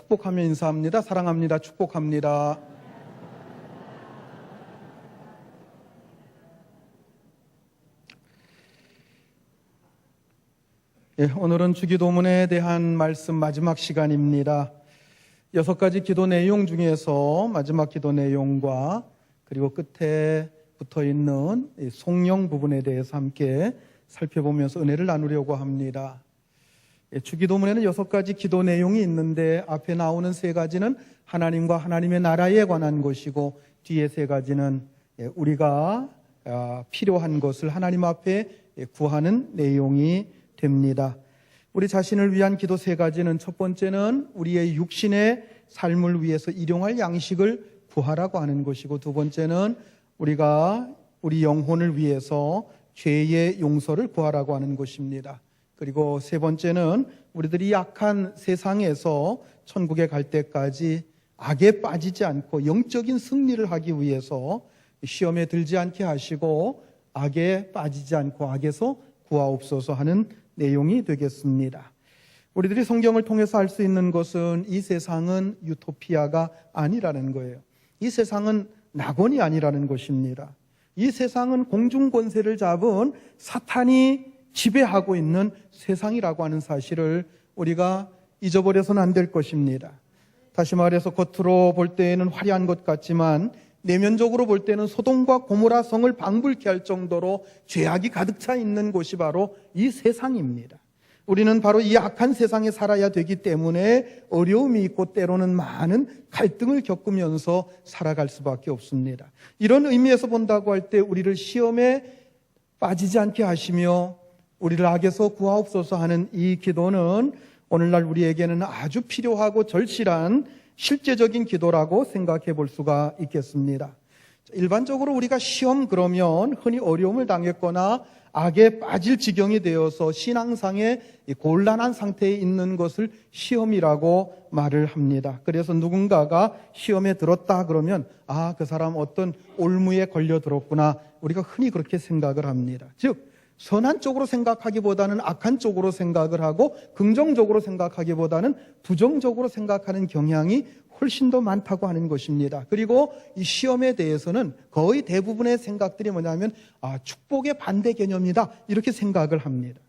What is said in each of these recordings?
축복하며 인사합니다. 사랑합니다. 축복합니다. 오늘은 주기도문에 대한 말씀 마지막 시간입니다. 6가지 기도 내용 중에서 마지막 기도 내용과 그리고 끝에 붙어있는 송영 부분에 대해서 함께 살펴보면서 은혜를 나누려고 합니다. 주기도문에는 6가지 기도 내용이 있는데 앞에 나오는 3가지는 하나님과 하나님의 나라에 관한 것이고 뒤에 3가지는 우리가 필요한 것을 하나님 앞에 구하는 내용이 됩니다. 우리 자신을 위한 기도 3가지는 첫 번째는 우리의 육신의 삶을 위해서 일용할 양식을 구하라고 하는 것이고, 두 번째는 우리가 우리 영혼을 위해서 죄의 용서를 구하라고 하는 것입니다. 그리고 세 번째는 우리들이 약한 세상에서 천국에 갈 때까지 악에 빠지지 않고 영적인 승리를 하기 위해서 시험에 들지 않게 하시고 악에 빠지지 않고 악에서 구하옵소서 하는 내용이 되겠습니다. 우리들이 성경을 통해서 알 수 있는 것은 이 세상은 유토피아가 아니라는 거예요. 이 세상은 낙원이 아니라는 것입니다. 이 세상은 공중권세를 잡은 사탄이 지배하고 있는 세상이라고 하는 사실을 우리가 잊어버려서는 안 될 것입니다. 다시 말해서 겉으로 볼 때에는 화려한 것 같지만 내면적으로 볼 때는 소돔과 고모라 성을 방불케 할 정도로 죄악이 가득 차 있는 곳이 바로 이 세상입니다. 우리는 바로 이 악한 세상에 살아야 되기 때문에 어려움이 있고 때로는 많은 갈등을 겪으면서 살아갈 수밖에 없습니다. 이런 의미에서 본다고 할 때 우리를 시험에 빠지지 않게 하시며 우리를 악에서 구하옵소서 하는 이 기도는 오늘날 우리에게는 아주 필요하고 절실한 실제적인 기도라고 생각해 볼 수가 있겠습니다. 일반적으로 우리가 시험 그러면 흔히 어려움을 당했거나 악에 빠질 지경이 되어서 신앙상의 곤란한 상태에 있는 것을 시험이라고 말을 합니다. 그래서 누군가가 시험에 들었다 그러면 그 사람 어떤 올무에 걸려들었구나, 우리가 흔히 그렇게 생각을 합니다. 즉 선한 쪽으로 생각하기보다는 악한 쪽으로 생각을 하고 긍정적으로 생각하기보다는 부정적으로 생각하는 경향이 훨씬 더 많다고 하는 것입니다. 그리고 이 시험에 대해서는 거의 대부분의 생각들이 뭐냐면 축복의 반대 개념이다, 이렇게 생각을 합니다.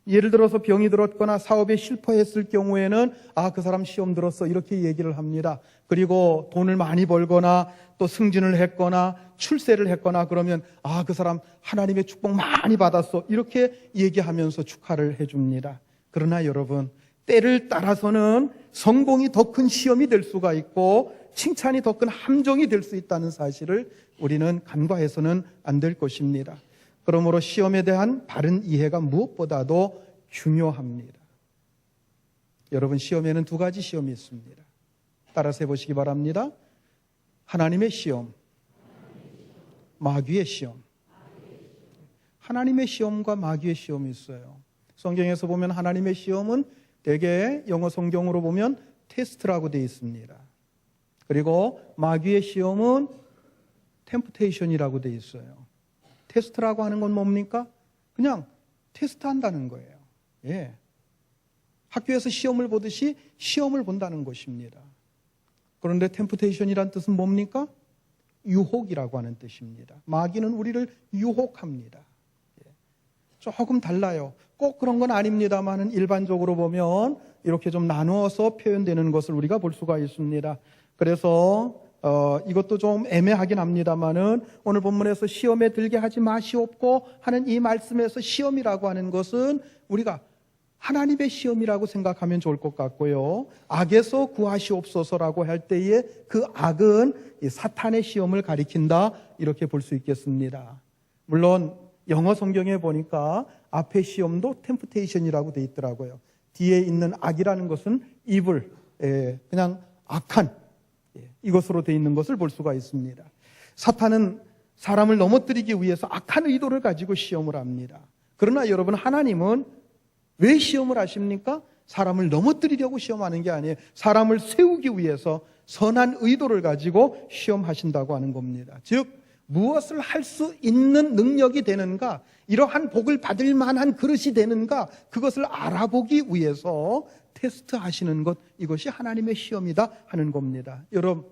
예를 들어서 병이 들었거나 사업에 실패했을 경우에는 그 사람 시험 들었어, 이렇게 얘기를 합니다. 그리고 돈을 많이 벌거나 또 승진을 했거나 출세를 했거나 그러면 그 사람 하나님의 축복 많이 받았어, 이렇게 얘기하면서 축하를 해줍니다. 그러나 여러분, 때를 따라서는 성공이 더 큰 시험이 될 수가 있고 칭찬이 더 큰 함정이 될 수 있다는 사실을 우리는 간과해서는 안 될 것입니다. 그러므로 시험에 대한 바른 이해가 무엇보다도 중요합니다. 여러분, 시험에는 2가지 시험이 있습니다. 따라서 해보시기 바랍니다. 하나님의 시험, 마귀의 시험. 하나님의 시험과 마귀의 시험이 있어요. 성경에서 보면 하나님의 시험은 대개 영어 성경으로 보면 테스트라고 되어 있습니다. 그리고 마귀의 시험은 템프테이션이라고 되어 있어요. 테스트라고 하는 건 뭡니까? 그냥 테스트한다는 거예요. 학교에서 시험을 보듯이 시험을 본다는 것입니다. 그런데 템프테이션이란 뜻은 뭡니까? 유혹이라고 하는 뜻입니다. 마귀는 우리를 유혹합니다. 조금 달라요. 꼭 그런 건 아닙니다만은 일반적으로 보면 이렇게 좀 나누어서 표현되는 것을 우리가 볼 수가 있습니다. 그래서 이것도 좀 애매하긴 합니다만은 오늘 본문에서 시험에 들게 하지 마시옵고 하는 이 말씀에서 시험이라고 하는 것은 우리가 하나님의 시험이라고 생각하면 좋을 것 같고요. 악에서 구하시옵소서라고 할 때에 그 악은 이 사탄의 시험을 가리킨다, 이렇게 볼 수 있겠습니다. 물론 영어 성경에 보니까 앞에 시험도 템프테이션이라고 되어 있더라고요. 뒤에 있는 악이라는 것은 evil, 그냥 악한, 이것으로 되어 있는 것을 볼 수가 있습니다. 사탄은 사람을 넘어뜨리기 위해서 악한 의도를 가지고 시험을 합니다. 그러나 여러분, 하나님은 왜 시험을 하십니까? 사람을 넘어뜨리려고 시험하는 게 아니에요. 사람을 세우기 위해서 선한 의도를 가지고 시험하신다고 하는 겁니다. 즉 무엇을 할 수 있는 능력이 되는가, 이러한 복을 받을 만한 그릇이 되는가, 그것을 알아보기 위해서 테스트하시는 것, 이것이 하나님의 시험이다 하는 겁니다. 여러분,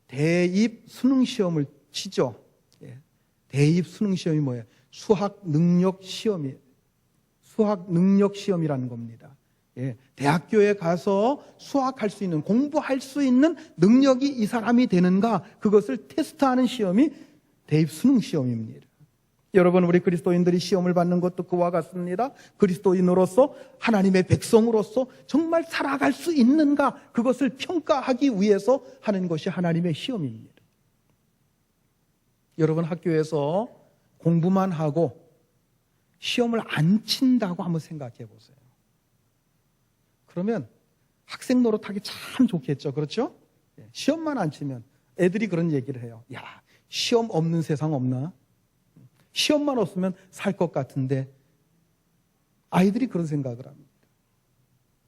대입 수능 시험을 치죠. 대입 수능 시험이 뭐예요? 수학 능력 시험이에요. 수학 능력 시험이라는 겁니다. 대학교에 가서 수학할 수 있는, 공부할 수 있는 능력이 이 사람이 되는가, 그것을 테스트하는 시험이 대입 수능 시험입니다. 여러분, 우리 그리스도인들이 시험을 받는 것도 그와 같습니다. 그리스도인으로서, 하나님의 백성으로서 정말 살아갈 수 있는가, 그것을 평가하기 위해서 하는 것이 하나님의 시험입니다. 여러분, 학교에서 공부만 하고 시험을 안 친다고 한번 생각해 보세요. 그러면 학생 노릇하기 참 좋겠죠. 그렇죠? 시험만 안 치면 애들이 그런 얘기를 해요. 야, 시험 없는 세상 없나? 시험만 없으면 살 것 같은데. 아이들이 그런 생각을 합니다.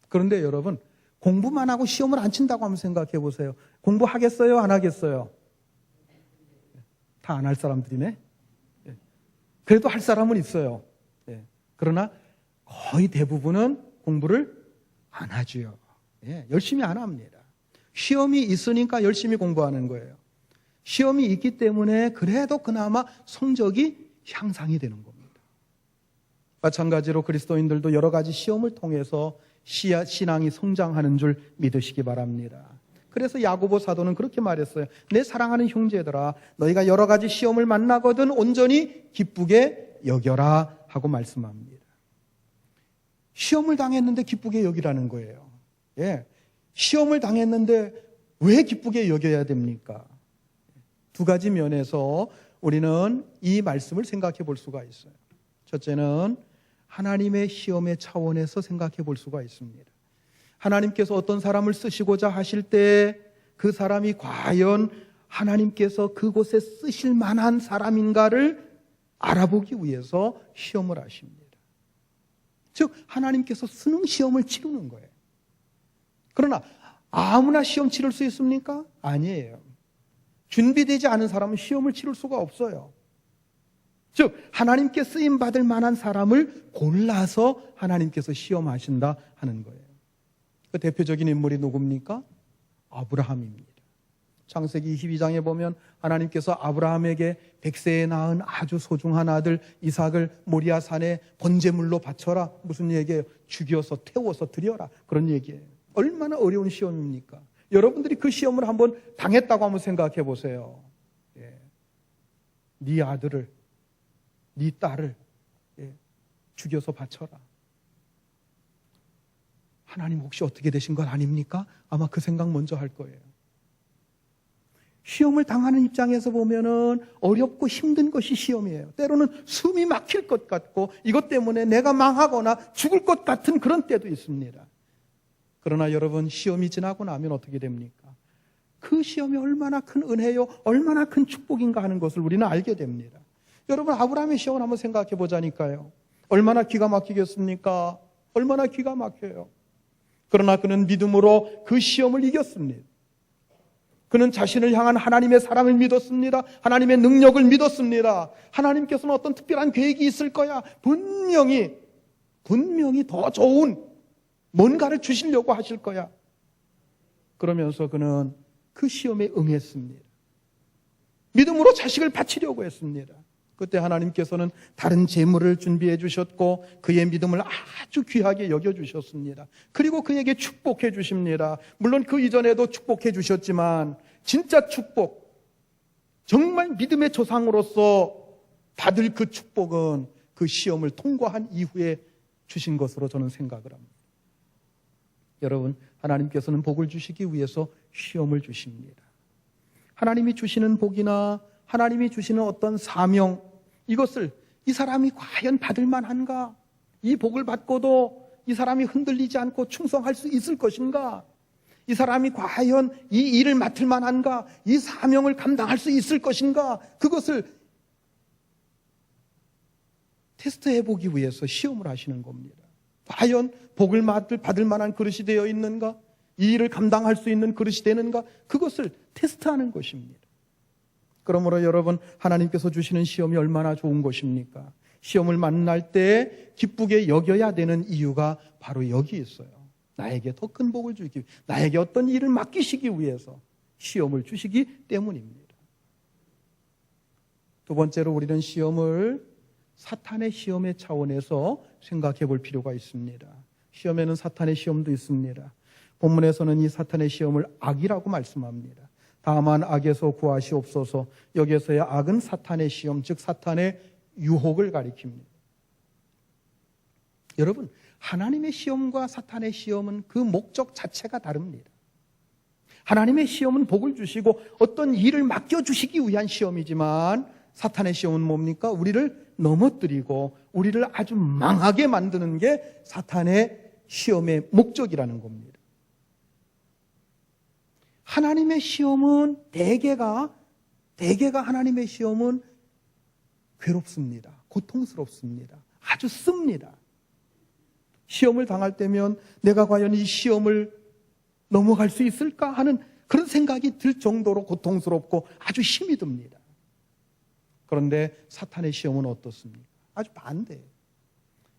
그런데 여러분, 공부만 하고 시험을 안 친다고 한번 생각해 보세요. 공부하겠어요? 안 하겠어요? 다 안 할 사람들이네. 그래도 할 사람은 있어요. 그러나 거의 대부분은 공부를 안 하죠. 열심히 안 합니다. 시험이 있으니까 열심히 공부하는 거예요. 시험이 있기 때문에 그래도 그나마 성적이 향상이 되는 겁니다. 마찬가지로 그리스도인들도 여러 가지 시험을 통해서 신앙이 성장하는 줄 믿으시기 바랍니다. 그래서 야고보 사도는 그렇게 말했어요. 내 사랑하는 형제들아, 너희가 여러 가지 시험을 만나거든 온전히 기쁘게 여겨라 하고 말씀합니다. 시험을 당했는데 기쁘게 여기라는 거예요. 시험을 당했는데 왜 기쁘게 여겨야 됩니까? 두 가지 면에서 우리는 이 말씀을 생각해 볼 수가 있어요. 첫째는 하나님의 시험의 차원에서 생각해 볼 수가 있습니다. 하나님께서 어떤 사람을 쓰시고자 하실 때 그 사람이 과연 하나님께서 그곳에 쓰실 만한 사람인가를 알아보기 위해서 시험을 하십니다. 즉 하나님께서 수능 시험을 치르는 거예요. 그러나 아무나 시험 치를 수 있습니까? 아니에요. 준비되지 않은 사람은 시험을 치를 수가 없어요. 즉 하나님께 쓰임받을 만한 사람을 골라서 하나님께서 시험하신다 하는 거예요. 그 대표적인 인물이 누굽니까? 아브라함입니다. 창세기 22장에 보면 하나님께서 아브라함에게 100세에 낳은 아주 소중한 아들 이삭을 모리아 산에 번제물로 바쳐라. 무슨 얘기예요? 죽여서 태워서 드려라. 그런 얘기예요. 얼마나 어려운 시험입니까? 여러분들이 그 시험을 한번 당했다고 한번 생각해 보세요. 네 아들을, 네 딸을 죽여서 바쳐라. 하나님 혹시 어떻게 되신 것 아닙니까? 아마 그 생각 먼저 할 거예요. 시험을 당하는 입장에서 보면은 어렵고 힘든 것이 시험이에요. 때로는 숨이 막힐 것 같고 이것 때문에 내가 망하거나 죽을 것 같은 그런 때도 있습니다. 그러나 여러분, 시험이 지나고 나면 어떻게 됩니까? 그 시험이 얼마나 큰 은혜요, 얼마나 큰 축복인가 하는 것을 우리는 알게 됩니다. 여러분, 아브라함의 시험을 한번 생각해 보자니까요. 얼마나 기가 막히겠습니까? 얼마나 기가 막혀요. 그러나 그는 믿음으로 그 시험을 이겼습니다. 그는 자신을 향한 하나님의 사랑을 믿었습니다. 하나님의 능력을 믿었습니다. 하나님께서는 어떤 특별한 계획이 있을 거야. 분명히 더 좋은 뭔가를 주시려고 하실 거야. 그러면서 그는 그 시험에 응했습니다. 믿음으로 자식을 바치려고 했습니다. 그때 하나님께서는 다른 재물을 준비해 주셨고 그의 믿음을 아주 귀하게 여겨주셨습니다. 그리고 그에게 축복해 주십니다. 물론 그 이전에도 축복해 주셨지만 진짜 축복, 정말 믿음의 조상으로서 받을 그 축복은 그 시험을 통과한 이후에 주신 것으로 저는 생각을 합니다. 여러분, 하나님께서는 복을 주시기 위해서 시험을 주십니다. 하나님이 주시는 복이나 하나님이 주시는 어떤 사명, 이것을 이 사람이 과연 받을 만한가? 이 복을 받고도 이 사람이 흔들리지 않고 충성할 수 있을 것인가? 이 사람이 과연 이 일을 맡을 만한가? 이 사명을 감당할 수 있을 것인가? 그것을 테스트해 보기 위해서 시험을 하시는 겁니다. 과연 복을 받을 만한 그릇이 되어 있는가? 이 일을 감당할 수 있는 그릇이 되는가? 그것을 테스트하는 것입니다. 그러므로 여러분, 하나님께서 주시는 시험이 얼마나 좋은 것입니까? 시험을 만날 때 기쁘게 여겨야 되는 이유가 바로 여기 있어요. 나에게 더 큰 복을 주기 위해, 나에게 어떤 일을 맡기시기 위해서 시험을 주시기 때문입니다. 두 번째로 우리는 시험을 사탄의 시험의 차원에서 생각해 볼 필요가 있습니다. 시험에는 사탄의 시험도 있습니다. 본문에서는 이 사탄의 시험을 악이라고 말씀합니다. 다만 악에서 구하시옵소서. 여기에서의 악은 사탄의 시험, 즉 사탄의 유혹을 가리킵니다. 여러분, 하나님의 시험과 사탄의 시험은 그 목적 자체가 다릅니다. 하나님의 시험은 복을 주시고 어떤 일을 맡겨주시기 위한 시험이지만, 사탄의 시험은 뭡니까? 우리를 넘어뜨리고 우리를 아주 망하게 만드는 게 사탄의 시험의 목적이라는 겁니다. 하나님의 시험은 대개가 하나님의 시험은 괴롭습니다. 고통스럽습니다. 아주 씁니다. 시험을 당할 때면 내가 과연 이 시험을 넘어갈 수 있을까 하는 그런 생각이 들 정도로 고통스럽고 아주 힘이 듭니다. 그런데 사탄의 시험은 어떻습니까? 아주 반대예요.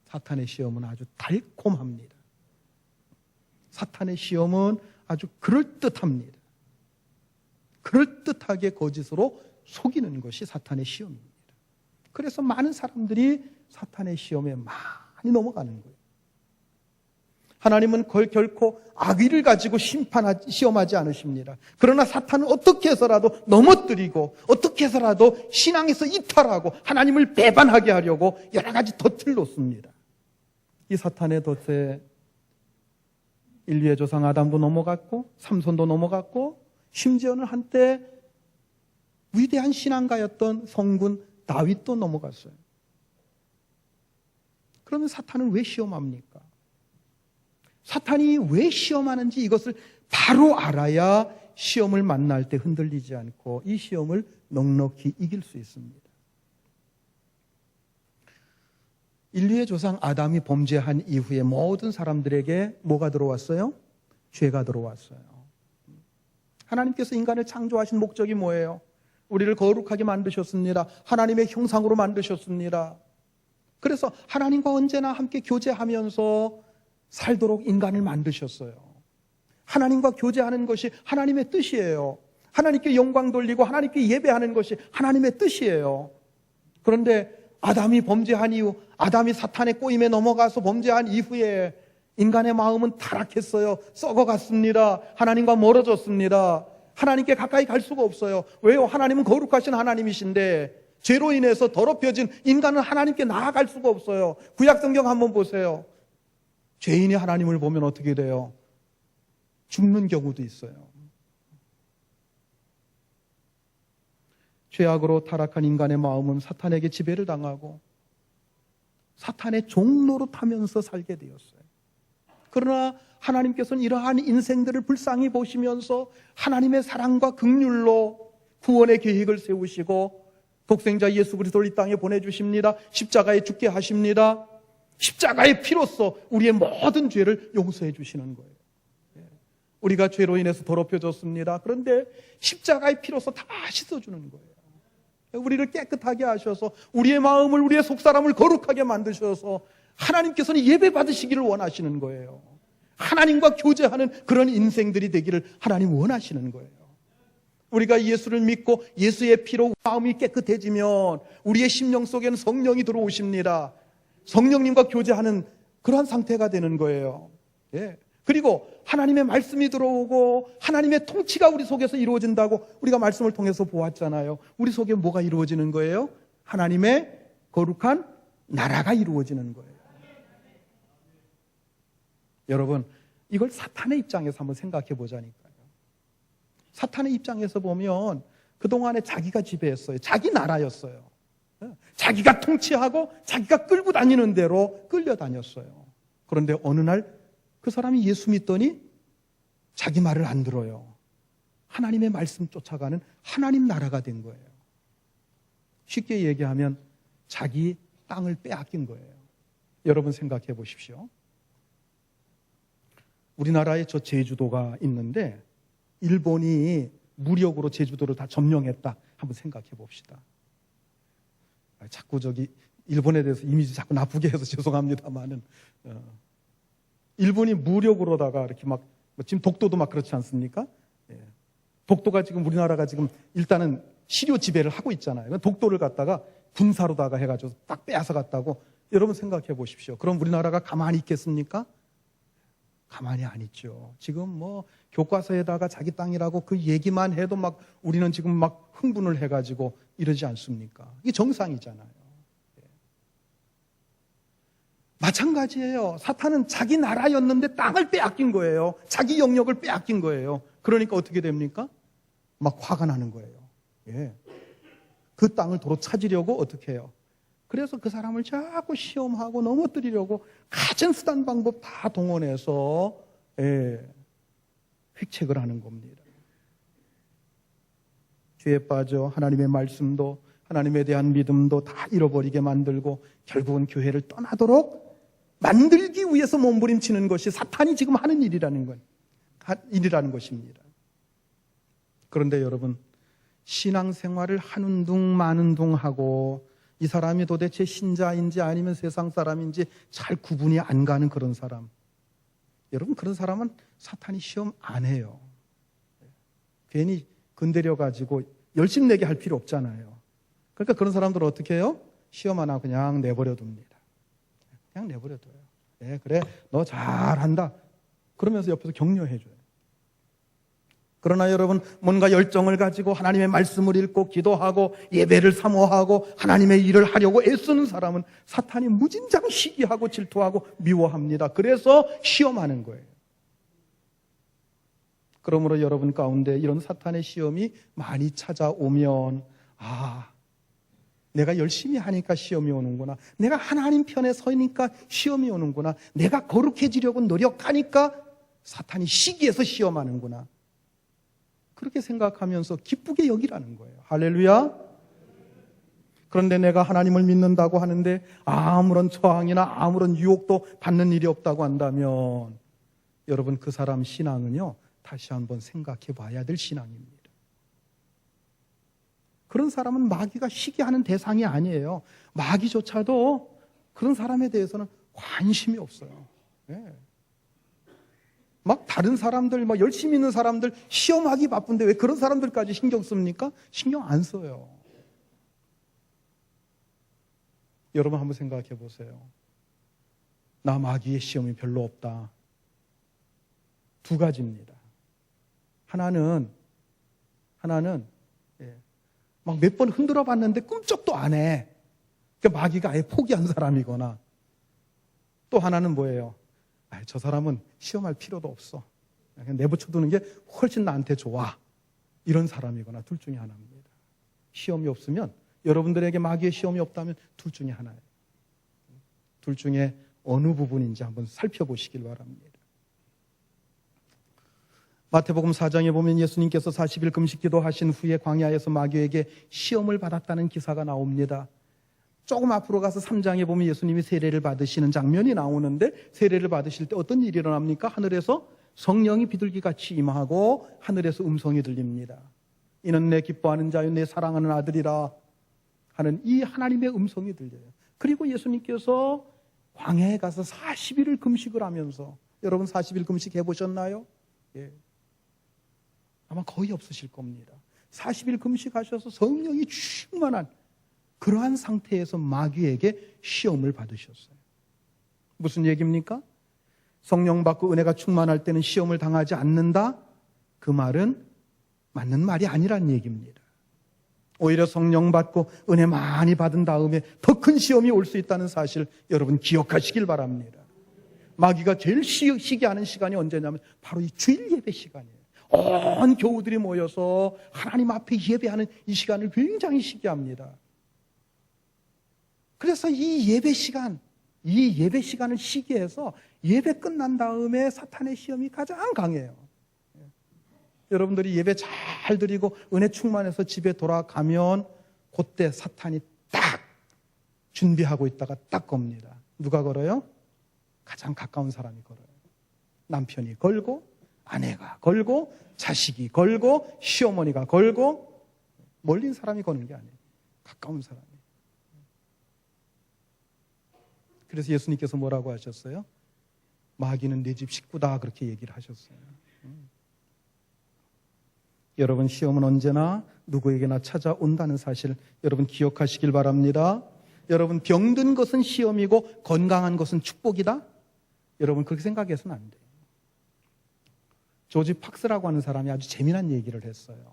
사탄의 시험은 아주 달콤합니다. 사탄의 시험은 아주 그럴듯합니다. 그럴듯하게 거짓으로 속이는 것이 사탄의 시험입니다. 그래서 많은 사람들이 사탄의 시험에 많이 넘어가는 거예요. 하나님은 결코 악의를 가지고 시험하지 않으십니다. 그러나 사탄은 어떻게 해서라도 넘어뜨리고 어떻게 해서라도 신앙에서 이탈하고 하나님을 배반하게 하려고 여러 가지 덫을 놓습니다. 이 사탄의 덫에 인류의 조상 아담도 넘어갔고 삼손도 넘어갔고 심지어는 한때 위대한 신앙가였던 성군 다윗도 넘어갔어요. 그러면 사탄은 왜 시험합니까? 사탄이 왜 시험하는지 이것을 바로 알아야 시험을 만날 때 흔들리지 않고 이 시험을 넉넉히 이길 수 있습니다. 인류의 조상 아담이 범죄한 이후에 모든 사람들에게 뭐가 들어왔어요? 죄가 들어왔어요. 하나님께서 인간을 창조하신 목적이 뭐예요? 우리를 거룩하게 만드셨습니다. 하나님의 형상으로 만드셨습니다. 그래서 하나님과 언제나 함께 교제하면서 살도록 인간을 만드셨어요. 하나님과 교제하는 것이 하나님의 뜻이에요. 하나님께 영광 돌리고 하나님께 예배하는 것이 하나님의 뜻이에요. 그런데 아담이 범죄한 이후, 아담이 사탄의 꼬임에 넘어가서 범죄한 이후에 인간의 마음은 타락했어요. 썩어갔습니다. 하나님과 멀어졌습니다. 하나님께 가까이 갈 수가 없어요. 왜요? 하나님은 거룩하신 하나님이신데 죄로 인해서 더럽혀진 인간은 하나님께 나아갈 수가 없어요. 구약 성경 한번 보세요. 죄인이 하나님을 보면 어떻게 돼요? 죽는 경우도 있어요. 죄악으로 타락한 인간의 마음은 사탄에게 지배를 당하고 사탄의 종로로 타면서 살게 되었어요. 그러나 하나님께서는 이러한 인생들을 불쌍히 보시면서 하나님의 사랑과 긍휼로 구원의 계획을 세우시고 독생자 예수 그리스도를 이 땅에 보내주십니다. 십자가에 죽게 하십니다. 십자가의 피로써 우리의 모든 죄를 용서해 주시는 거예요. 우리가 죄로 인해서 더럽혀졌습니다. 그런데 십자가의 피로써 다 씻어주는 거예요. 우리를 깨끗하게 하셔서 우리의 마음을, 우리의 속사람을 거룩하게 만드셔서 하나님께서는 예배 받으시기를 원하시는 거예요. 하나님과 교제하는 그런 인생들이 되기를 하나님 원하시는 거예요. 우리가 예수를 믿고 예수의 피로 마음이 깨끗해지면 우리의 심령 속에는 성령이 들어오십니다. 성령님과 교제하는 그러한 상태가 되는 거예요. 예. 그리고 하나님의 말씀이 들어오고 하나님의 통치가 우리 속에서 이루어진다고 우리가 말씀을 통해서 보았잖아요. 우리 속에 뭐가 이루어지는 거예요? 하나님의 거룩한 나라가 이루어지는 거예요. 여러분, 이걸 사탄의 입장에서 한번 생각해 보자니까요. 사탄의 입장에서 보면 그동안에 자기가 지배했어요. 자기 나라였어요. 자기가 통치하고 자기가 끌고 다니는 대로 끌려다녔어요. 그런데 어느 날 그 사람이 예수 믿더니 자기 말을 안 들어요. 하나님의 말씀 쫓아가는 하나님 나라가 된 거예요. 쉽게 얘기하면 자기 땅을 빼앗긴 거예요. 여러분 생각해 보십시오. 우리나라에 저 제주도가 있는데 일본이 무력으로 제주도를 다 점령했다. 한번 생각해 봅시다. 자꾸 일본에 대해서 이미지 자꾸 나쁘게 해서 죄송합니다만은 일본이 무력으로다가 이렇게 막 지금 독도도 막 그렇지 않습니까? 예. 독도가 지금 우리나라가 지금 일단은 시료 지배를 하고 있잖아요. 독도를 갖다가 군사로다가 해가지고 딱 빼앗아 갔다고 여러분 생각해 보십시오. 그럼 우리나라가 가만히 있겠습니까? 가만히 안 있죠. 지금 뭐 교과서에다가 자기 땅이라고 그 얘기만 해도 막 우리는 지금 막 흥분을 해가지고 이러지 않습니까? 이게 정상이잖아요. 예. 마찬가지예요. 사탄은 자기 나라였는데 땅을 빼앗긴 거예요. 자기 영역을 빼앗긴 거예요. 그러니까 어떻게 됩니까? 막 화가 나는 거예요. 예. 그 땅을 도로 찾으려고 어떻게 해요? 그래서 그 사람을 자꾸 시험하고 넘어뜨리려고 가진 수단 방법 다 동원해서 획책을 하는 겁니다. 죄에 빠져 하나님의 말씀도 하나님에 대한 믿음도 다 잃어버리게 만들고 결국은 교회를 떠나도록 만들기 위해서 몸부림치는 것이 사탄이 지금 하는 일이라는 것입니다. 그런데 여러분, 신앙생활을 하는 둥 마는 둥 하고 이 사람이 도대체 신자인지 아니면 세상 사람인지 잘 구분이 안 가는 그런 사람, 여러분, 그런 사람은 사탄이 시험 안 해요. 괜히 건드려 가지고 열심 내게 할 필요 없잖아요. 그러니까 그런 사람들은 어떻게 해요? 시험 안 하고 그냥 내버려 둡니다. 그냥 내버려 둬요. 네, 그래, 너 잘한다 그러면서 옆에서 격려해 줘요. 그러나 여러분, 뭔가 열정을 가지고 하나님의 말씀을 읽고 기도하고 예배를 사모하고 하나님의 일을 하려고 애쓰는 사람은 사탄이 무진장 시기하고 질투하고 미워합니다. 그래서 시험하는 거예요. 그러므로 여러분 가운데 이런 사탄의 시험이 많이 찾아오면, 내가 열심히 하니까 시험이 오는구나, 내가 하나님 편에 서니까 시험이 오는구나, 내가 거룩해지려고 노력하니까 사탄이 시기해서 시험하는구나, 그렇게 생각하면서 기쁘게 여기라는 거예요. 할렐루야. 그런데 내가 하나님을 믿는다고 하는데 아무런 저항이나 아무런 유혹도 받는 일이 없다고 한다면 여러분, 그 사람 신앙은요, 다시 한번 생각해 봐야 될 신앙입니다. 그런 사람은 마귀가 시기하는 대상이 아니에요. 마귀조차도 그런 사람에 대해서는 관심이 없어요. 네. 막 다른 사람들, 막 열심히 있는 사람들 시험하기 바쁜데 왜 그런 사람들까지 신경 씁니까? 신경 안 써요. 여러분 한번 생각해 보세요. 나 마귀의 시험이 별로 없다. 두 가지입니다. 하나는 막 몇 번 흔들어 봤는데 꿈쩍도 안 해. 그러니까 마귀가 아예 포기한 사람이거나, 또 하나는 뭐예요? 저 사람은 시험할 필요도 없어, 그냥 내버려두는 게 훨씬 나한테 좋아, 이런 사람이거나, 둘 중에 하나입니다. 시험이 없으면, 여러분들에게 마귀의 시험이 없다면 둘 중에 하나예요. 둘 중에 어느 부분인지 한번 살펴보시길 바랍니다. 마태복음 4장에 보면 예수님께서 40일 금식 기도하신 후에 광야에서 마귀에게 시험을 받았다는 기사가 나옵니다. 조금 앞으로 가서 3장에 보면 예수님이 세례를 받으시는 장면이 나오는데, 세례를 받으실 때 어떤 일이 일어납니까? 하늘에서 성령이 비둘기같이 임하고 하늘에서 음성이 들립니다. 이는 내 기뻐하는 자요 내 사랑하는 아들이라 하는 이 하나님의 음성이 들려요. 그리고 예수님께서 광야에 가서 40일을 금식을 하면서, 여러분 40일 금식 해보셨나요? 예. 아마 거의 없으실 겁니다. 40일 금식하셔서 성령이 충만한 그러한 상태에서 마귀에게 시험을 받으셨어요. 무슨 얘기입니까? 성령 받고 은혜가 충만할 때는 시험을 당하지 않는다? 그 말은 맞는 말이 아니란 얘기입니다. 오히려 성령 받고 은혜 많이 받은 다음에 더 큰 시험이 올 수 있다는 사실 여러분 기억하시길 바랍니다. 마귀가 제일 시기하는 시간이 언제냐면 바로 이 주일 예배 시간이에요. 온 교우들이 모여서 하나님 앞에 예배하는 이 시간을 굉장히 시기합니다. 그래서 이 예배 시간을 시기해서 예배 끝난 다음에 사탄의 시험이 가장 강해요. 여러분들이 예배 잘 드리고 은혜 충만해서 집에 돌아가면 그때 사탄이 딱 준비하고 있다가 딱 겁니다. 누가 걸어요? 가장 가까운 사람이 걸어요. 남편이 걸고, 아내가 걸고 자식이 걸고 시어머니가 걸고 멀린 사람이 거는 게 아니에요. 가까운 사람이. 그래서 예수님께서 뭐라고 하셨어요? 마귀는 내 집 식구다 그렇게 얘기를 하셨어요. 여러분 시험은 언제나 누구에게나 찾아온다는 사실 여러분 기억하시길 바랍니다. 여러분 병든 것은 시험이고 건강한 것은 축복이다? 여러분 그렇게 생각해서는 안 돼요. 조지 팍스라고 하는 사람이 아주 재미난 얘기를 했어요.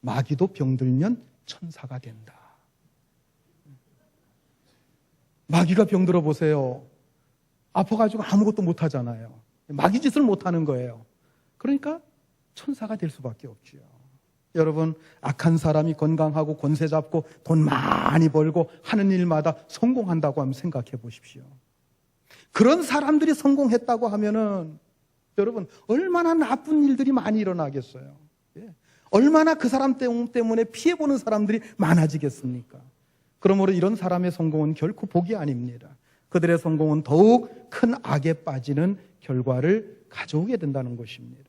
마귀도 병들면 천사가 된다. 마귀가 병들어 보세요. 아파가지고 아무것도 못하잖아요. 마귀 짓을 못하는 거예요. 그러니까 천사가 될 수밖에 없지요. 여러분 악한 사람이 건강하고 권세 잡고 돈 많이 벌고 하는 일마다 성공한다고 하면 생각해 보십시오. 그런 사람들이 성공했다고 하면은 여러분 얼마나 나쁜 일들이 많이 일어나겠어요. 얼마나 그 사람 때문에 피해보는 사람들이 많아지겠습니까? 그러므로 이런 사람의 성공은 결코 복이 아닙니다. 그들의 성공은 더욱 큰 악에 빠지는 결과를 가져오게 된다는 것입니다.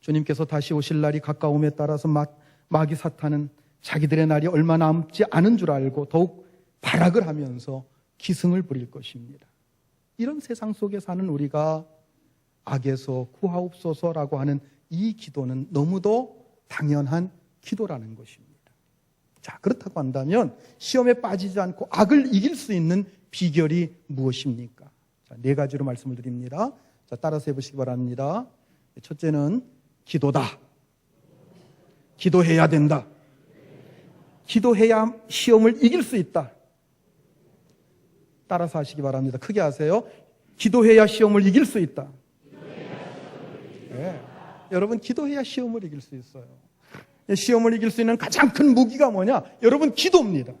주님께서 다시 오실 날이 가까움에 따라서 마귀 사탄은 자기들의 날이 얼마 남지 않은 줄 알고 더욱 발악을 하면서 기승을 부릴 것입니다. 이런 세상 속에 사는 우리가 악에서 구하옵소서라고 하는 이 기도는 너무도 당연한 기도라는 것입니다. 자, 그렇다고 한다면 시험에 빠지지 않고 악을 이길 수 있는 비결이 무엇입니까? 자, 4가지로 말씀을 드립니다. 자, 따라서 해보시기 바랍니다. 첫째는 기도다. 기도해야 된다. 기도해야 시험을 이길 수 있다. 따라서 하시기 바랍니다. 크게 하세요. 기도해야 시험을 이길 수 있다. 네. 여러분 기도해야 시험을 이길 수 있어요. 시험을 이길 수 있는 가장 큰 무기가 뭐냐? 여러분 기도입니다.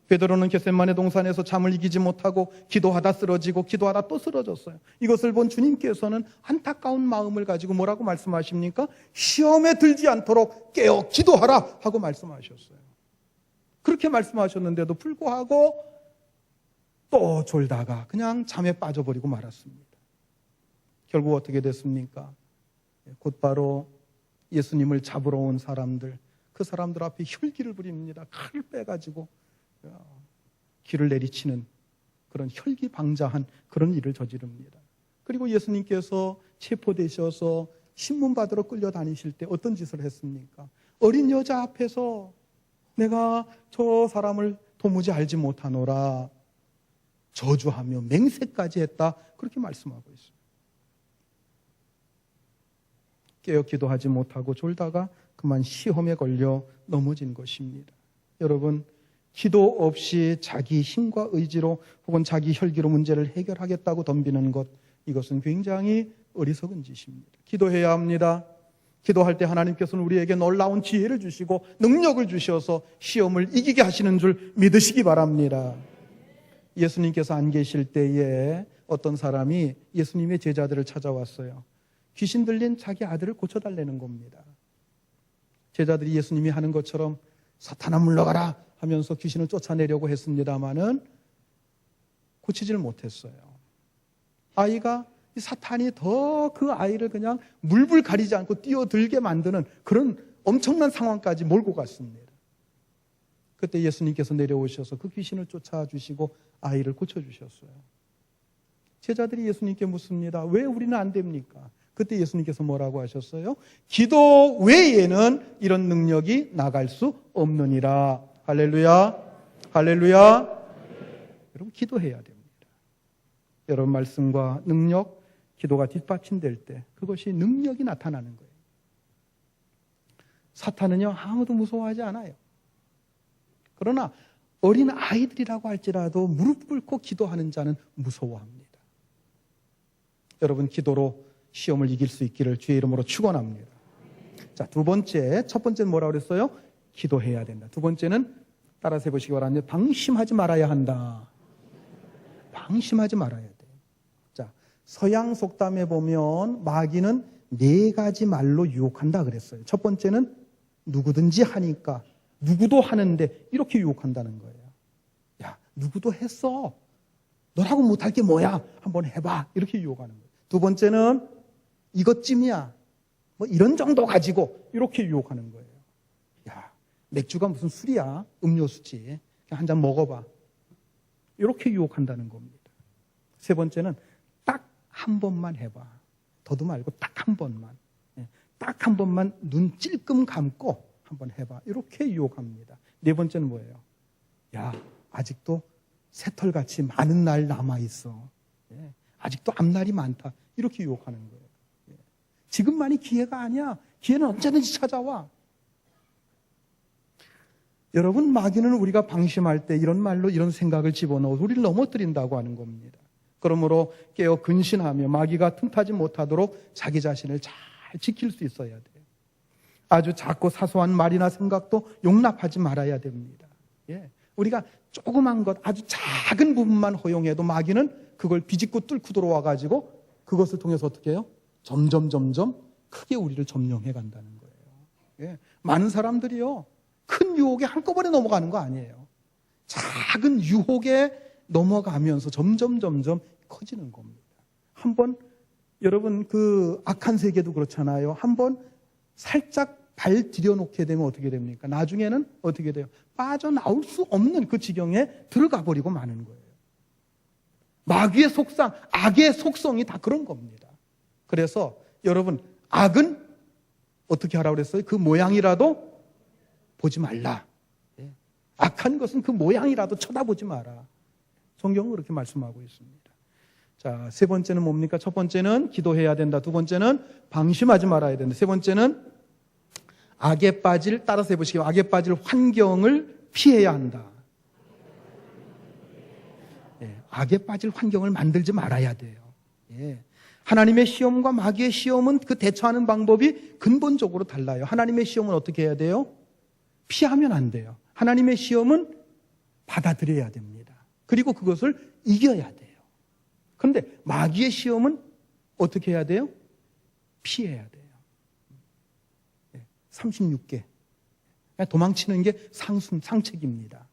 베드로는 겟세마네 동산에서 잠을 이기지 못하고 기도하다 쓰러지고 기도하다 또 쓰러졌어요. 이것을 본 주님께서는 안타까운 마음을 가지고 뭐라고 말씀하십니까? 시험에 들지 않도록 깨어 기도하라 하고 말씀하셨어요. 그렇게 말씀하셨는데도 불구하고 또 졸다가 그냥 잠에 빠져버리고 말았습니다. 결국 어떻게 됐습니까? 곧바로 예수님을 잡으러 온 사람들, 그 사람들 앞에 혈기를 부립니다. 칼을 빼가지고 귀를 내리치는 그런 혈기방자한 그런 일을 저지릅니다. 그리고 예수님께서 체포되셔서 신문 받으러 끌려다니실 때 어떤 짓을 했습니까? 어린 여자 앞에서 내가 저 사람을 도무지 알지 못하노라 저주하며 맹세까지 했다 그렇게 말씀하고 있어요. 깨어 기도하지 못하고 졸다가 그만 시험에 걸려 넘어진 것입니다. 여러분 기도 없이 자기 힘과 의지로 혹은 자기 혈기로 문제를 해결하겠다고 덤비는 것, 이것은 굉장히 어리석은 짓입니다. 기도해야 합니다. 기도할 때 하나님께서는 우리에게 놀라운 지혜를 주시고 능력을 주셔서 시험을 이기게 하시는 줄 믿으시기 바랍니다. 예수님께서 안 계실 때에 어떤 사람이 예수님의 제자들을 찾아왔어요. 귀신 들린 자기 아들을 고쳐달라는 겁니다. 제자들이 예수님이 하는 것처럼 사탄아 물러가라 하면서 귀신을 쫓아내려고 했습니다마는 고치지를 못했어요. 아이가 사탄이 더 그 아이를 그냥 물불 가리지 않고 뛰어들게 만드는 그런 엄청난 상황까지 몰고 갔습니다. 그때 예수님께서 내려오셔서 그 귀신을 쫓아주시고 아이를 고쳐주셨어요. 제자들이 예수님께 묻습니다. 왜 우리는 안 됩니까? 그때 예수님께서 뭐라고 하셨어요? 기도 외에는 이런 능력이 나갈 수 없느니라. 할렐루야, 할렐루야. 여러분 기도해야 됩니다. 여러분 말씀과 능력, 기도가 뒷받침될 때 그것이 능력이 나타나는 거예요. 사탄은요 아무도 무서워하지 않아요. 그러나 어린 아이들이라고 할지라도 무릎 꿇고 기도하는 자는 무서워합니다. 여러분 기도로 시험을 이길 수 있기를 주의 이름으로 축원합니다. 자, 두 번째, 첫 번째는 뭐라고 그랬어요? 기도해야 된다. 두 번째는 따라서 해보시기 바랍니다. 방심하지 말아야 한다. 방심하지 말아야 돼. 자, 서양 속담에 보면 마귀는 4가지 말로 유혹한다 그랬어요. 첫 번째는 누구든지 하니까, 누구도 하는데 이렇게 유혹한다는 거예요. 야, 누구도 했어. 너라고 못할 게 뭐야? 한번 해봐. 이렇게 유혹하는 거예요. 두 번째는 이것쯤이야. 뭐 이런 정도 가지고 이렇게 유혹하는 거예요. 야, 맥주가 무슨 술이야? 음료수지. 그냥 한 잔 먹어봐. 이렇게 유혹한다는 겁니다. 세 번째는 딱 한 번만 해봐. 더도 말고 딱 한 번만. 딱 한 번만 눈 찔끔 감고 한번 해봐. 이렇게 유혹합니다. 네 번째는 뭐예요? 야, 아직도 새털같이 많은 날 남아있어. 아직도 앞날이 많다. 이렇게 유혹하는 거예요. 지금만이 기회가 아니야. 기회는 언제든지 찾아와. 여러분, 마귀는 우리가 방심할 때 이런 말로 이런 생각을 집어넣어서 우리를 넘어뜨린다고 하는 겁니다. 그러므로 깨어 근신하며 마귀가 틈타지 못하도록 자기 자신을 잘 지킬 수 있어야 돼요. 아주 작고 사소한 말이나 생각도 용납하지 말아야 됩니다. 우리가 조그만 것, 아주 작은 부분만 허용해도 마귀는 그걸 비집고 뚫고 들어와가지고 그것을 통해서 어떻게 해요? 점점 크게 우리를 점령해 간다는 거예요. 많은 사람들이요, 큰 유혹에 한꺼번에 넘어가는 거 아니에요. 작은 유혹에 넘어가면서 점점 커지는 겁니다. 한번 여러분 그 악한 세계도 그렇잖아요. 한번 살짝 발 들여놓게 되면 어떻게 됩니까? 나중에는 어떻게 돼요? 빠져나올 수 없는 그 지경에 들어가 버리고 마는 거예요. 마귀의 속상, 악의 속성이 다 그런 겁니다. 그래서 여러분, 악은 어떻게 하라고 그랬어요? 그 모양이라도 보지 말라. 악한 것은 그 모양이라도 쳐다보지 마라. 성경은 그렇게 말씀하고 있습니다. 자, 세 번째는 뭡니까? 첫 번째는 기도해야 된다. 두 번째는 방심하지 말아야 된다. 세 번째는 악에 빠질, 따라서 해보시겠어요? 악에 빠질 환경을 피해야 한다. 악에 빠질 환경을 만들지 말아야 돼요. 하나님의 시험과 마귀의 시험은 그 대처하는 방법이 근본적으로 달라요. 하나님의 시험은 어떻게 해야 돼요? 피하면 안 돼요. 하나님의 시험은 받아들여야 됩니다. 그리고 그것을 이겨야 돼요. 그런데 마귀의 시험은 어떻게 해야 돼요? 피해야 돼요. 36개. 도망치는 게 상책입니다.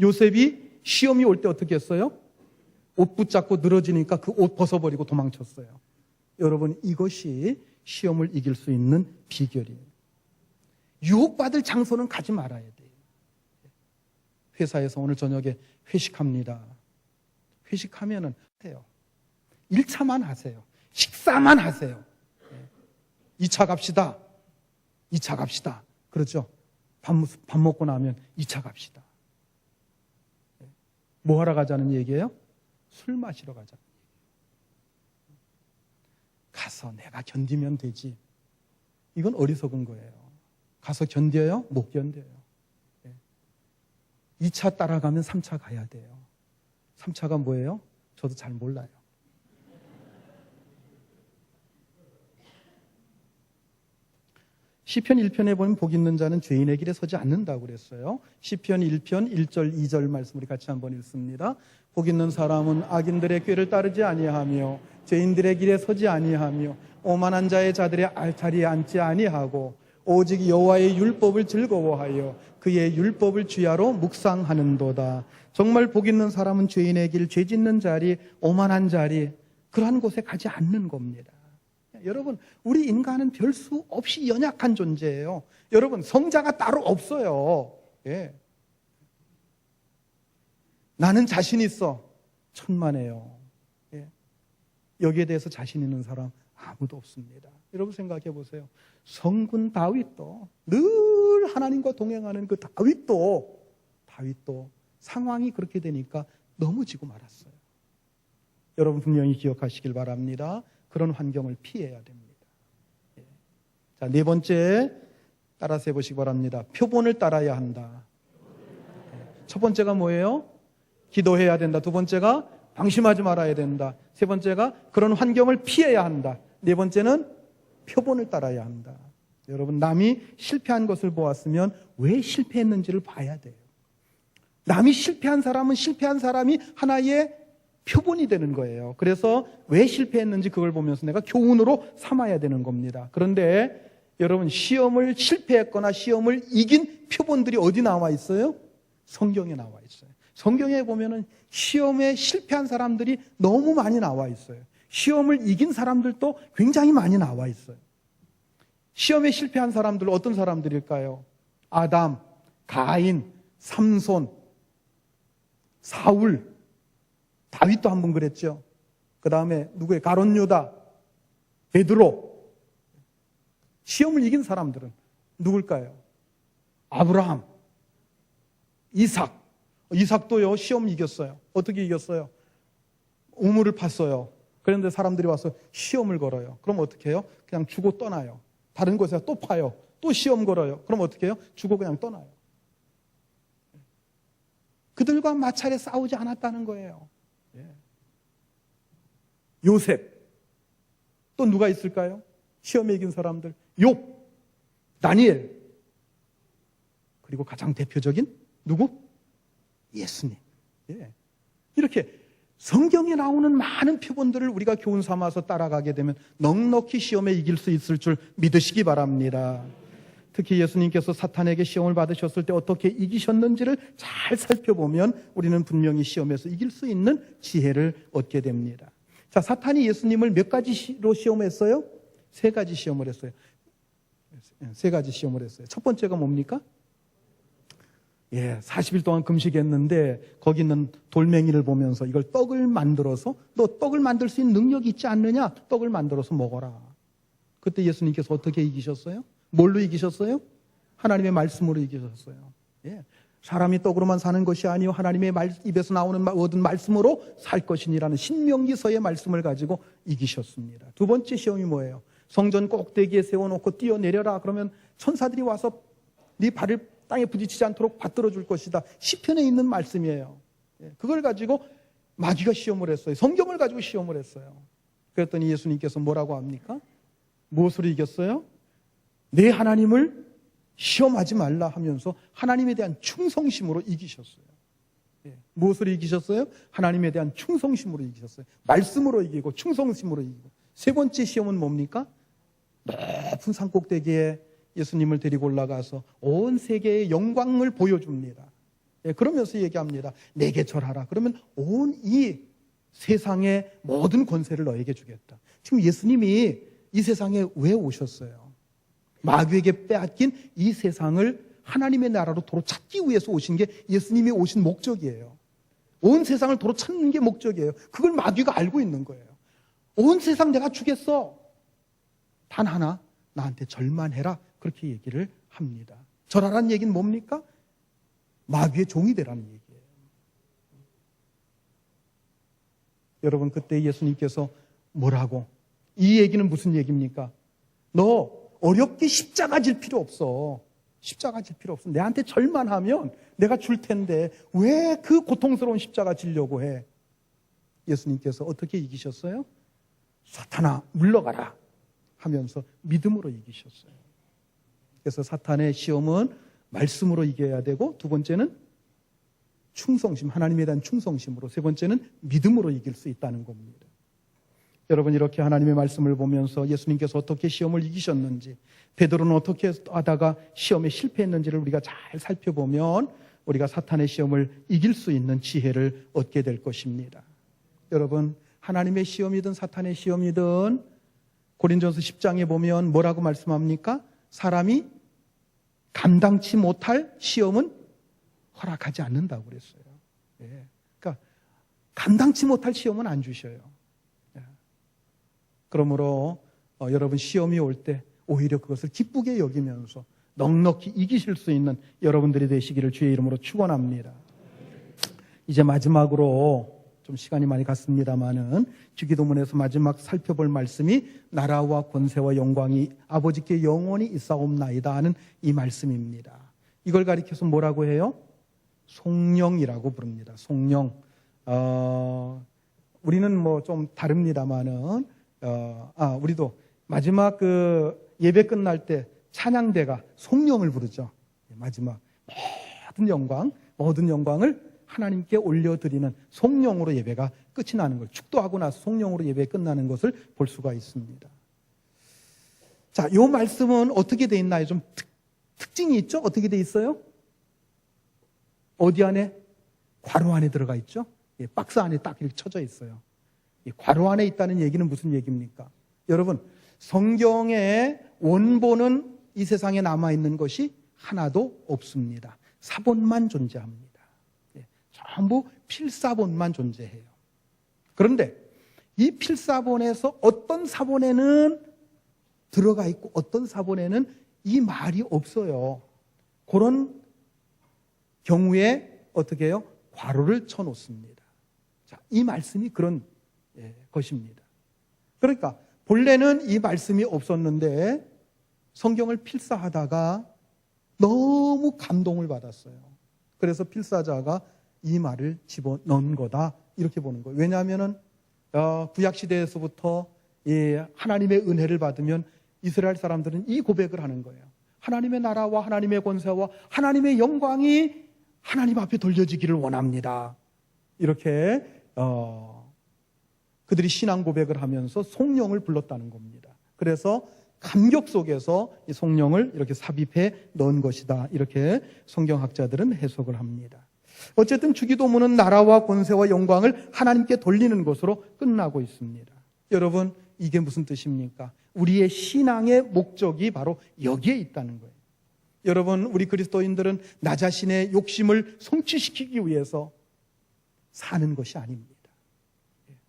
요셉이 시험이 올 때 어떻게 했어요? 옷 붙잡고 늘어지니까 그 옷 벗어버리고 도망쳤어요. 여러분, 이것이 시험을 이길 수 있는 비결이에요. 유혹받을 장소는 가지 말아야 돼요. 회사에서 오늘 저녁에 회식합니다. 회식하면은 해요. 1차만 하세요. 식사만 하세요. 2차 갑시다. 2차 갑시다. 그렇죠? 밥 먹고 나면 2차 갑시다. 뭐 하러 가자는 얘기예요? 술 마시러 가자는 얘기예요. 가서 내가 견디면 되지. 이건 어리석은 거예요. 가서 견뎌요? 못 견뎌요. 2차 따라가면 3차 가야 돼요. 3차가 뭐예요? 저도 잘 몰라요. 시편 1편에 보면 복 있는 자는 죄인의 길에 서지 않는다고 그랬어요. 시편 1편 1절 2절 말씀 우리 같이 한번 읽습니다. 복 있는 사람은 악인들의 꾀를 따르지 아니하며 죄인들의 길에 서지 아니하며 오만한 자의 자리에 앉지 아니하고 오직 여호와의 율법을 즐거워하여 그의 율법을 주야로 묵상하는도다. 정말 복 있는 사람은 죄인의 길, 죄 짓는 자리, 오만한 자리, 그러한 곳에 가지 않는 겁니다. 여러분, 우리 인간은 별 수 없이 연약한 존재예요. 여러분, 성자가 따로 없어요. 나는 자신 있어. 천만에요. 여기에 대해서 자신 있는 사람 아무도 없습니다. 여러분 생각해 보세요. 성군 다윗도, 늘 하나님과 동행하는 그 다윗도 상황이 그렇게 되니까 넘어지고 말았어요. 여러분 분명히 기억하시길 바랍니다. 그런 환경을 피해야 됩니다. 자, 네 번째 따라서 해보시기 바랍니다. 표본을 따라야 한다. 첫 번째가 뭐예요? 기도해야 된다. 두 번째가 방심하지 말아야 된다. 세 번째가 그런 환경을 피해야 한다. 네 번째는 표본을 따라야 한다. 여러분, 남이 실패한 것을 보았으면 왜 실패했는지를 봐야 돼요. 남이 실패한 사람은 실패한 사람이 하나의 표본이 되는 거예요. 그래서 왜 실패했는지 그걸 보면서 내가 교훈으로 삼아야 되는 겁니다. 그런데 여러분, 시험을 실패했거나 시험을 이긴 표본들이 어디 나와 있어요? 성경에 나와 있어요. 성경에 보면은 시험에 실패한 사람들이 너무 많이 나와 있어요. 시험을 이긴 사람들도 굉장히 많이 나와 있어요. 시험에 실패한 사람들 어떤 사람들일까요? 아담, 가인, 삼손, 사울, 다윗도 한번 그랬죠. 그 다음에 누구예요? 가룟 유다, 베드로. 시험을 이긴 사람들은 누굴까요? 아브라함, 이삭. 이삭도요 시험 이겼어요. 어떻게 이겼어요? 우물을 팠어요. 그런데 사람들이 와서 시험을 걸어요. 그럼 어떻게 해요? 그냥 주고 떠나요. 다른 곳에서 또 파요. 또 시험 걸어요. 그럼 어떻게 해요? 주고 그냥 떠나요. 그들과 마찰에 싸우지 않았다는 거예요. 요셉. 또 누가 있을까요? 시험에 이긴 사람들. 욥, 다니엘. 그리고 가장 대표적인 누구? 예수님. 이렇게 성경에 나오는 많은 표본들을 우리가 교훈 삼아서 따라가게 되면 넉넉히 시험에 이길 수 있을 줄 믿으시기 바랍니다. 특히 예수님께서 사탄에게 시험을 받으셨을 때 어떻게 이기셨는지를 잘 살펴보면 우리는 분명히 시험에서 이길 수 있는 지혜를 얻게 됩니다. 자, 사탄이 예수님을 몇 가지로 시험했어요? 세 가지 시험을 했어요. 세 가지 시험을 했어요. 첫 번째가 뭡니까? 40일 동안 금식했는데 거기 있는 돌멩이를 보면서 이걸 떡을 만들어서 너 떡을 만들 수 있는 능력이 있지 않느냐? 떡을 만들어서 먹어라. 그때 예수님께서 어떻게 이기셨어요? 뭘로 이기셨어요? 하나님의 말씀으로 이기셨어요. 사람이 떡으로만 사는 것이 아니요 하나님의 입에서 나오는 모든 말씀으로 살 것이니라는 신명기서의 말씀을 가지고 이기셨습니다. 두 번째 시험이 뭐예요? 성전 꼭대기에 세워놓고 뛰어내려라. 그러면 천사들이 와서 네 발을 땅에 부딪히지 않도록 받들어 줄 것이다. 시편에 있는 말씀이에요. 그걸 가지고 마귀가 시험을 했어요. 성경을 가지고 시험을 했어요. 그랬더니 예수님께서 뭐라고 합니까? 무엇으로 이겼어요? 내 하나님을 시험하지 말라 하면서 하나님에 대한 충성심으로 이기셨어요. 무엇으로 이기셨어요? 하나님에 대한 충성심으로 이기셨어요. 말씀으로 이기고 충성심으로 이기고. 세 번째 시험은 뭡니까? 높은 산꼭대기에 예수님을 데리고 올라가서 온 세계의 영광을 보여줍니다. 그러면서 얘기합니다. 내게 절하라. 그러면 온 이 세상의 모든 권세를 너에게 주겠다. 지금 예수님이 이 세상에 왜 오셨어요? 마귀에게 빼앗긴 이 세상을 하나님의 나라로 도로 찾기 위해서 오신 게 예수님이 오신 목적이에요. 온 세상을 도로 찾는 게 목적이에요. 그걸 마귀가 알고 있는 거예요. 온 세상 내가 주겠어. 단 하나 나한테 절만 해라. 그렇게 얘기를 합니다. 절하라는 얘기는 뭡니까? 마귀의 종이 되라는 얘기예요. 여러분 그때 예수님께서 뭐라고? 이 얘기는 무슨 얘기입니까? 너 어렵게 십자가 질 필요 없어. 십자가 질 필요 없어. 내한테 절만 하면 내가 줄 텐데 왜 그 고통스러운 십자가 지려고 해? 예수님께서 어떻게 이기셨어요? 사탄아 물러가라 하면서 믿음으로 이기셨어요. 그래서 사탄의 시험은 말씀으로 이겨야 되고 두 번째는 충성심, 하나님에 대한 충성심으로, 세 번째는 믿음으로 이길 수 있다는 겁니다. 여러분 이렇게 하나님의 말씀을 보면서 예수님께서 어떻게 시험을 이기셨는지, 베드로는 어떻게 하다가 시험에 실패했는지를 우리가 잘 살펴보면 우리가 사탄의 시험을 이길 수 있는 지혜를 얻게 될 것입니다. 여러분 하나님의 시험이든 사탄의 시험이든 고린도전서 10장에 보면 뭐라고 말씀합니까? 사람이 감당치 못할 시험은 허락하지 않는다고 그랬어요. 그러니까 감당치 못할 시험은 안 주셔요. 그러므로 여러분 시험이 올 때 오히려 그것을 기쁘게 여기면서 넉넉히 이기실 수 있는 여러분들이 되시기를 주의 이름으로 축원합니다. 이제 마지막으로 좀 시간이 많이 갔습니다마는 주기도문에서 마지막 살펴볼 말씀이 나라와 권세와 영광이 아버지께 영원히 있사옵나이다 하는 이 말씀입니다. 이걸 가리켜서 뭐라고 해요? 송영이라고 부릅니다. 송영. 우리는 뭐 좀 다릅니다마는 우리도 마지막 그 예배 끝날 때 찬양대가 송영을 부르죠. 마지막 모든 영광을 하나님께 올려드리는 송영으로 예배가 끝이 나는 걸, 축도하고 나서 송영으로 예배 끝나는 것을 볼 수가 있습니다. 자, 이 말씀은 어떻게 돼 있나요? 좀 특징이 있죠? 어떻게 돼 있어요? 어디 안에? 괄호 안에 들어가 있죠? 박스 안에 딱 이렇게 쳐져 있어요. 이 괄호 안에 있다는 얘기는 무슨 얘기입니까? 여러분, 성경의 원본은 이 세상에 남아있는 것이 하나도 없습니다. 사본만 존재합니다. 전부 필사본만 존재해요. 그런데 이 필사본에서 어떤 사본에는 들어가 있고 어떤 사본에는 이 말이 없어요. 그런 경우에 어떻게 해요? 괄호를 쳐놓습니다. 자, 이 말씀이 그런 것입니다. 그러니까 본래는 이 말씀이 없었는데 성경을 필사하다가 너무 감동을 받았어요. 그래서 필사자가 이 말을 집어넣은 거다 이렇게 보는 거예요. 왜냐하면은 구약시대에서부터 하나님의 은혜를 받으면 이스라엘 사람들은 이 고백을 하는 거예요. 하나님의 나라와 하나님의 권세와 하나님의 영광이 하나님 앞에 돌려지기를 원합니다. 이렇게 그들이 신앙 고백을 하면서 성령을 불렀다는 겁니다. 그래서 감격 속에서 이 성령을 이렇게 삽입해 넣은 것이다. 이렇게 성경학자들은 해석을 합니다. 어쨌든 주기도문은 나라와 권세와 영광을 하나님께 돌리는 것으로 끝나고 있습니다. 여러분, 이게 무슨 뜻입니까? 우리의 신앙의 목적이 바로 여기에 있다는 거예요. 여러분, 우리 그리스도인들은 나 자신의 욕심을 성취시키기 위해서 사는 것이 아닙니다.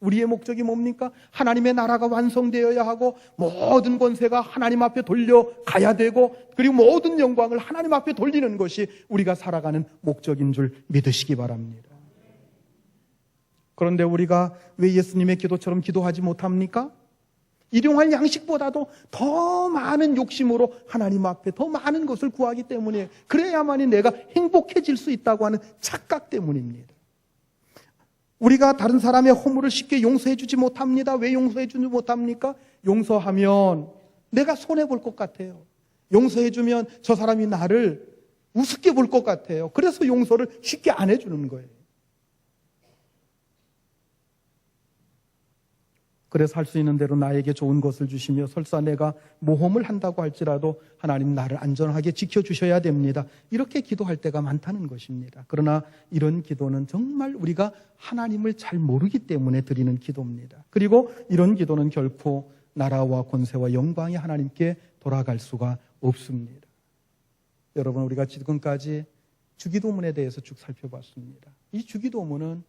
우리의 목적이 뭡니까? 하나님의 나라가 완성되어야 하고 모든 권세가 하나님 앞에 돌려가야 되고 그리고 모든 영광을 하나님 앞에 돌리는 것이 우리가 살아가는 목적인 줄 믿으시기 바랍니다. 그런데 우리가 왜 예수님의 기도처럼 기도하지 못합니까? 일용할 양식보다도 더 많은 욕심으로 하나님 앞에 더 많은 것을 구하기 때문에 그래야만이 내가 행복해질 수 있다고 하는 착각 때문입니다. 우리가 다른 사람의 허물을 쉽게 용서해 주지 못합니다. 왜 용서해 주지 못합니까? 용서하면 내가 손해볼 것 같아요. 용서해 주면 저 사람이 나를 우습게 볼 것 같아요. 그래서 용서를 쉽게 안 해주는 거예요. 그래서 할 수 있는 대로 나에게 좋은 것을 주시며 설사 내가 모험을 한다고 할지라도 하나님 나를 안전하게 지켜주셔야 됩니다. 이렇게 기도할 때가 많다는 것입니다. 그러나 이런 기도는 정말 우리가 하나님을 잘 모르기 때문에 드리는 기도입니다. 그리고 이런 기도는 결코 나라와 권세와 영광이 하나님께 돌아갈 수가 없습니다. 여러분, 우리가 지금까지 주기도문에 대해서 쭉 살펴봤습니다. 이 주기도문은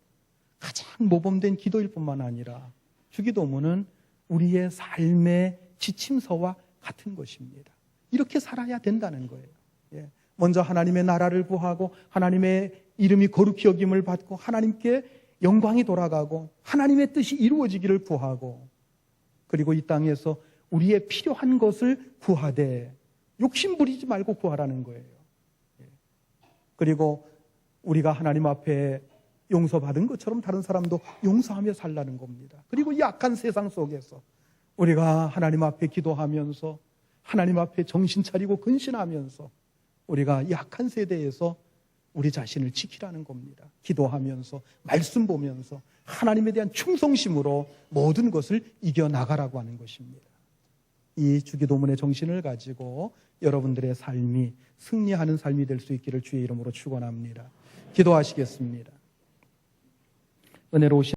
가장 모범된 기도일 뿐만 아니라 주기도문은 우리의 삶의 지침서와 같은 것입니다. 이렇게 살아야 된다는 거예요. 먼저 하나님의 나라를 구하고 하나님의 이름이 거룩히 여김을 받고 하나님께 영광이 돌아가고 하나님의 뜻이 이루어지기를 구하고 그리고 이 땅에서 우리의 필요한 것을 구하되 욕심 부리지 말고 구하라는 거예요. 그리고 우리가 하나님 앞에 용서받은 것처럼 다른 사람도 용서하며 살라는 겁니다. 그리고 이 악한 세상 속에서 우리가 하나님 앞에 기도하면서 하나님 앞에 정신 차리고 근신하면서 우리가 이 악한 세대에서 우리 자신을 지키라는 겁니다. 기도하면서 말씀 보면서 하나님에 대한 충성심으로 모든 것을 이겨나가라고 하는 것입니다. 이 주기도문의 정신을 가지고 여러분들의 삶이 승리하는 삶이 될 수 있기를 주의 이름으로 축원합니다. 기도하시겠습니다. 은혜로우신